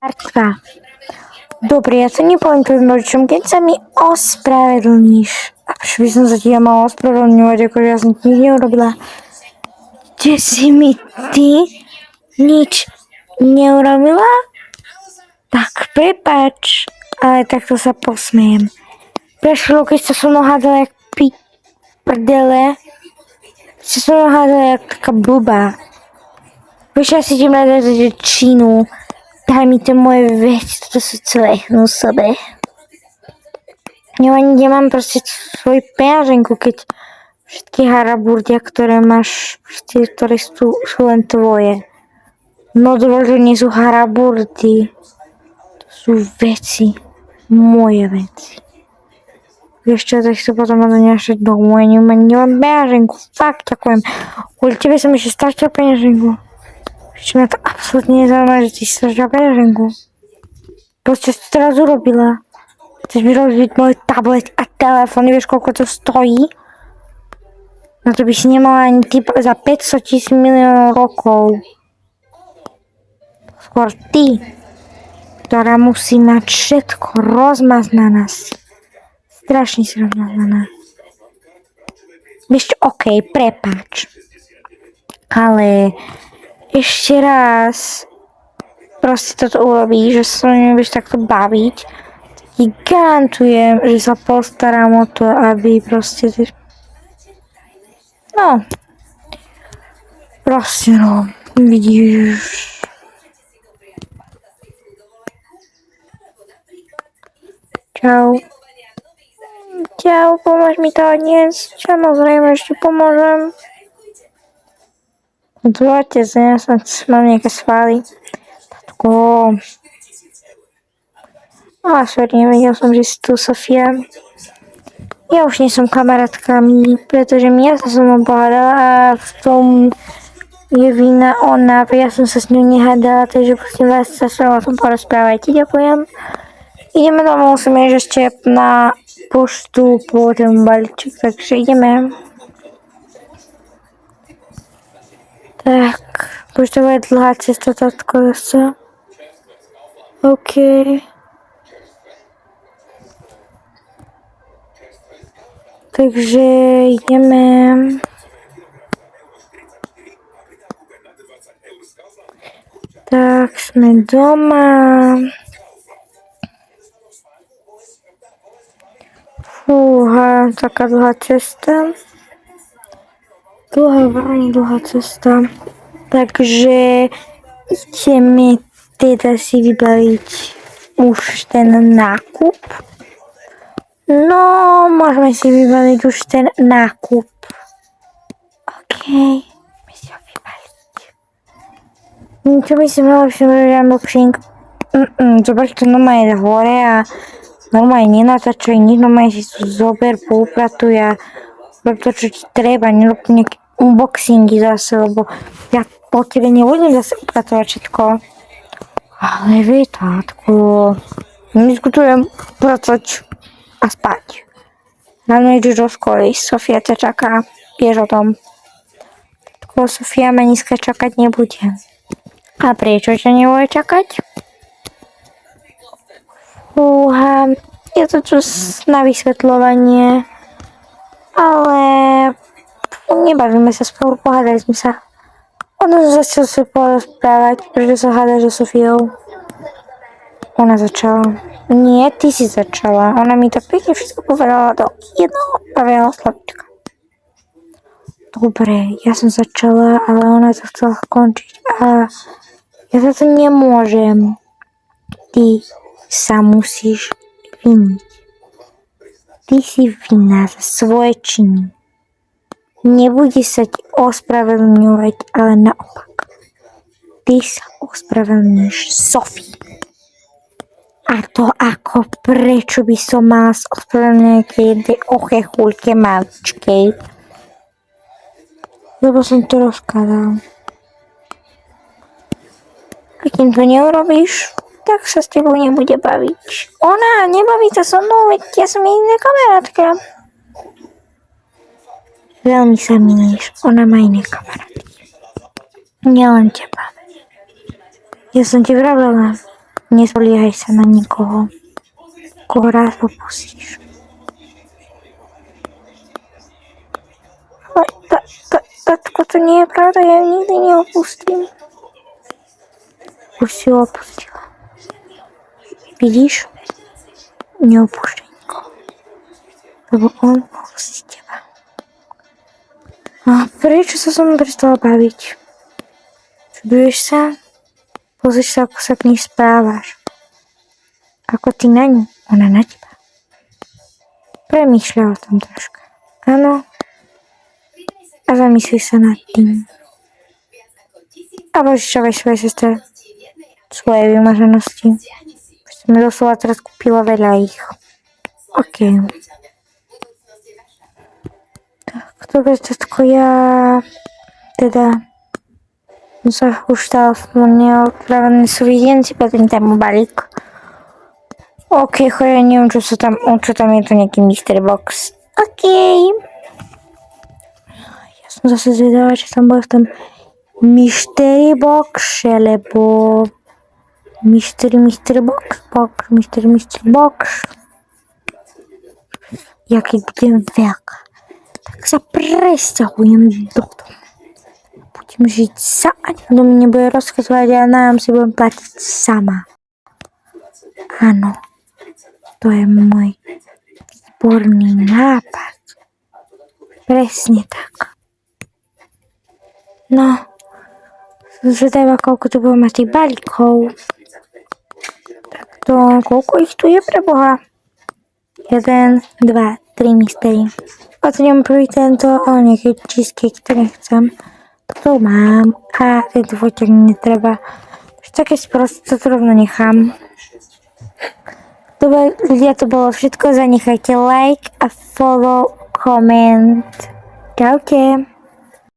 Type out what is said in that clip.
Martva. Dobre, ja sa nepamätám rodičom, keď sa mi ospravedlníš. A prečo by som sa ti ja mala ospravedlňovať, akože ja som ti nič neurobila. Že si mi ty nič neurobila? Tak prepáč, ale takto sa posmejem. Prešlo, keď sa so mnou hádala jak prdele. Si so mnou hádala jak taká blbá. Vieš, ja si idem nadať činu. Daj mi tie moje veci, toto sú celé hnusové. Ja ani nemám proste svoju peňaženku, keď všetky haraburdia, ktoré máš, proste, ktoré sú len tvoje. No dôležite nie sú haraburdy. To sú veci. Moje veci. Vieš čo, tak si potom ma doňašať domov. Ja nemám peňaženku. Fakt, ďakujem. Kvôli tebe som ešte stratila peňaženku. Čo mňa to absolútne nezaujíma, že ty si stratila peňaženku. Proste si to teraz urobila. Chceš mi robiť môj tablet a telefón, vieš koľko to stojí? Na to by si nemala ani ty za 500 000 miliónov rokov. Skôr ty, ktorá musí mať všetko rozmaznaná. Strašne si rozmaznaná. Vieš čo, okej, prepáč. Ale ešte raz proste toto urobíš, že sa nebudeš takto baviť. Ti garantujem, že sa postaram o to, aby proste no proste no, vidíš. Čau. Čau, pomôž mi to dnes. Samozrejme, ešte pomôžem. Dôjte sa, ja mám nejaké svaly. Tatko. Sorry, nevedel som, že si tu, Sofia. Ja už nie som kamarátkami, pretože ja sa so mnou pohádala a v tom je vina ona, ja som sa s ňou nehádala, takže prosím vás sa s ňou o tom porozprávajte, ďakujem. Ideme domov, musíme ísť ešte na poštu po ten balíček, takže ideme. Tak, už to bude dlhá cesta, tatko, zase. OK. Takže ideme. Tak, sme doma. Fúha, taká dlhá cesta. Veľmi dlhá cesta. Takže ideme teda si vybaviť už ten nákup. No, môžeme si vybaviť už ten nákup. OK, my si ho vybaviť. Čo by si mala unboxing? Zober to normálne hore a normálne nenatáčaj nič, normálne si tu zober, poupratuj a rob to, čo ti treba, nerob nejaké unboxingy zase, lebo ja po tebe nebudem zase upratovať všetko. Ale vy, tátko, nediskutujem pracovať a spať. Ráno ideš do školy, Sofia ťa čaká, vieš o tom. Tátko, Sofia ma dneska čakať nebude. A prečo ťa nebude čakať? Fúha, je to čo na vysvetľovanie, ale nebavíme sa spolu, pohádali sme sa. Ona sa začala sa porozprávať, pretože sa hádaš so Sofiou. Ona začala. Nie, ty si začala. Ona mi to pekne všetko povedala do jednoho pravého slovíčka. Dobre, ja som začala, ale ona to chcela skončiť a ja za to nemôžem. Ty sa musíš viniť. Ty si vinná za svoje činy. Nebude sa ti ospravedlňovať, ale naopak. Ty sa ospravedlníš Sofii. A to ako, prečo by som mala ospravedlňovať jednej ochechulke maličkej? Lebo som to rozkázal. A kým to neurobíš, tak sa s tebou nebude baviť. Ona nebaví sa so mnou, veď ja som jej kamarátka. Veľmi sa milíš, ona má iné kamarátky. Nielen teba. Ja som ti vravela, Nespoliehaj sa na nikoho, koho raz opustíš. Tatko, to nie je pravda, ja ju nikdy neopustím. Už si ju opustila. Vidíš? Neopúšťaj nikoho. Lebo on opustí teba. A prečo sa so mnou prestala baviť? Čuduješ sa? Pozri sa, ako sa k nej správaš. Ako ty na ňu, ona na teba. Premýšľaj o tom troška. Áno. A zamysli sa nad tým. A požičavaj svojej sestre svoje vymaženosti. Už som doslova teraz kúpila veľa ich. OK. Tak, dobre, tatko, ja teda sa už stala neopravený súvidenci, potom tam balík. OK, ja neviem, čo tam je to nejaký mystery box. OK. Ja som zase zvedavá, čo tam bolo v tom mystery box, lebo mystery box. Ja keď budem veľká, tak sa presťahujem do domu. Budem žiť sa, a nikto mi nebude rozkazovať a nám si budem platiť sama. Áno, to je môj výborný nápad. Presne tak. No, som zvedavá, koľko tu budem mať tých balíkov. Tak koľko ich tu je pre Boha? 1, 2, 3 mystery. Otvorím prvý tento, ale nejaký cheesecake, to nechcem. To mám a tento foťak netreba. Také sprosté, to rovno nechám. Dobre, ľudia, to bolo všetko. Zanechajte like a follow, comment. Čaute.